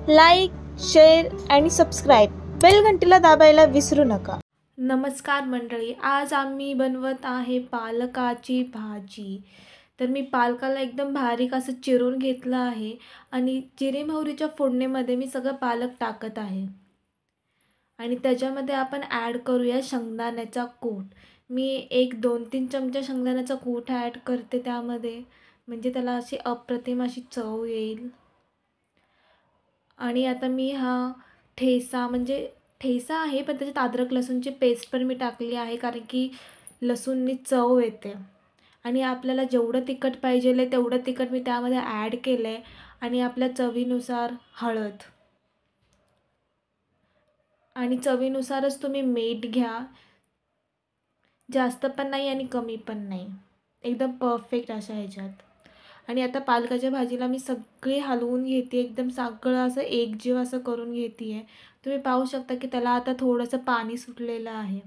Like, share आणि subscribe, bell घंटीला दाबायला विसरू नका. नमस्कार मंडळी, आज आम्ही बनवत आहे पालकाची भाजी. तर मी पालकाला एकदम बारीक असं चिरून घेतलं आहे आणि जिरे मोहरीच्या फोडणीमध्ये मी सगळं पालक टाकत आहे आणि त्याच्यामध्ये आपण ॲड करूया शेंगदाण्याचा कूट. मी 1-2-3 चमचे शेंगदाण्याचा कूट ॲड करते त्यामध्ये, म्हणजे त्याला अशी अप्रतिम अशी चव येईल. आणि आता मी हा ठेचा, म्हणजे ठेचा आहे पण त्याच्यात अद्रक लसूणची पेस्ट पण मी टाकली आहे, कारण की लसूणनी चव येते. आणि आपल्याला जेवढं तिखट पाहिजे आहे तेवढं तिखट मी त्यामध्ये ॲड केलं आहे. आणि आपल्या चवीनुसार हळद आणि चवीनुसारच तुम्ही मीठ घ्या, जास्त पण नाही आणि कमी पण नाही, एकदम परफेक्ट अशा ह्याच्यात. आणि आता पालकाच्या भाजीला मी सगळे हलवून घेते, एकदम सगळं असं एकजीव असं करून घेते आहे. तुम्ही पाहू शकता की त्याला आता थोडंसं पाणी सुटलेलं आहे.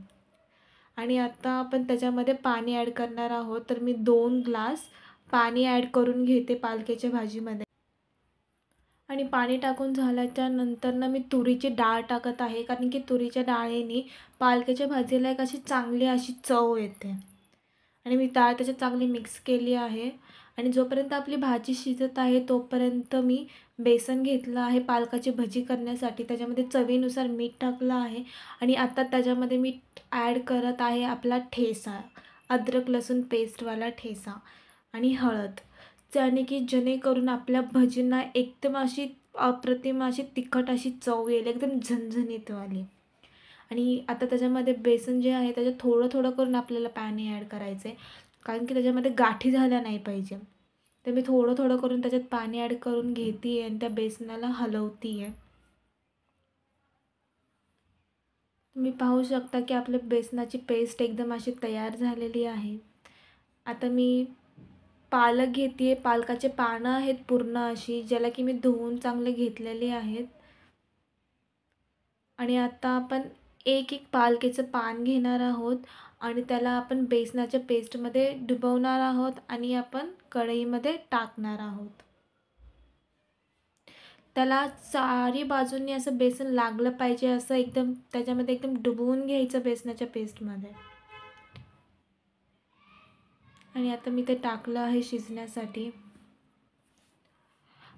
आणि आता आपण त्याच्यामध्ये पाणी ॲड करणार आहोत. तर मी 2 ग्लास पाणी ॲड करून घेते पालकाच्या भाजीमध्ये. आणि पाणी टाकून झाल्याच्या नंतर मी तुरीची डाळ टाकत आहे, कारण की तुरीच्या डाळीने पालकाच्या भाजीला एक अशी चांगली अशी चव येते. आणि मी डाळ त्याच्यात चांगली मिक्स केली आहे. आणि जोपर्यंत आपली भाजी शिजत आहे तोपर्यंत मी बेसन घेतलं आहे पालकाची भजी करण्यासाठी. त्याच्यामध्ये चवीनुसार मीठ टाकलं आहे. आणि आता त्याच्यामध्ये मी ॲड करत आहे आपला ठेचा, अद्रक लसूण पेस्टवाला ठेचा आणि हळद, जेणेकरून आपल्या भजींना एकदम अशी अप्रतिम अशी तिखट अशी चव येईल, एकदम झणझणीतवाली. आणि आता त्याच्यामध्ये बेसन जे आहे त्याच्यात थोडं थोडं करून आपल्याला पाणी ॲड करायचं आहे, कारण की त्याच्यामध्ये गाठी झाल्या नाही पाहिजे. तर मी थोडं थोडं करून त्याच्यात पाणी ॲड करून घेते आहे आणि त्या बेसनाला हलवते आहे. तुम्ही पाहू शकता की आपल्या बेसनाची पेस्ट एकदम अशी तयार झालेली आहे. आता मी पालक घेते आहे, पालकाचे पानं आहेत पूर्ण अशी, ज्याला की मी धुवून चांगले घेतलेले आहेत. आणि आता आपण एक पालकेचं पान घेणार आहोत आणि त्याला आपण बेसनाच्या पेस्टमध्ये डुबवणार आहोत आणि आपण कढईमध्ये टाकणार आहोत. त्याला चारी बाजूंनी असं बेसन लागलं पाहिजे, असं एकदम त्याच्यामध्ये एकदम डुबवून घ्यायचं बेसनाच्या पेस्टमध्ये. आणि आता मी ते टाकलं आहे शिजण्यासाठी.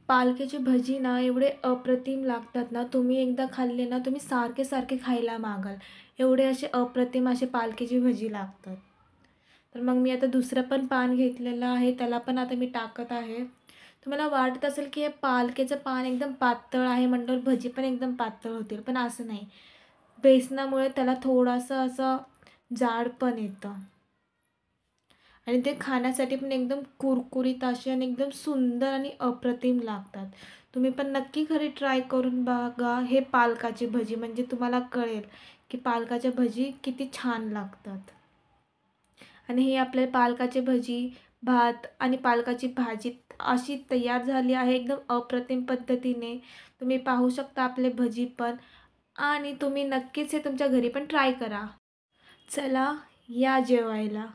पालकाची भजी एवढे अप्रतिम लागतात तुम्ही एकदा खाल्ले तुम्ही सारखे सारखे खायला मागाल, एवढे असे अप्रतिम असे पालकाची भजी लागतात. तर मग मी आता दुसरं पण पान घेतलेलं आहे, त्याला पण आता मी टाकत आहे. तुम्हाला वाटत असेल की हे पालकाचं पान एकदम पातळ आहे म्हटल्यावर भजी पण एकदम पातळ होतील, पण असं नाही. बेसनामुळे त्याला थोडंसं असं जाड पण येतं आणि ते खाण्यासाठी पण एकदम कुरकुरीत असे आणि एकदम सुंदर आणि अप्रतिम लागतात. तुम्ही पण नक्की घरी ट्राय करून बघा हे पालकाची भजी, म्हणजे तुम्हाला कळेल की पालकाच्या भजी किती छान लागतात. आणि हे आपले पालकाची भजी, भात आणि पालकाची भाजी अशी तयार झाली आहे एकदम अप्रतिम पद्धतीने. तुम्ही पाहू शकता आपले भजी पण. आणि तुम्ही नक्कीच हे तुमच्या घरी पण ट्राय करा. चला या जेवायला.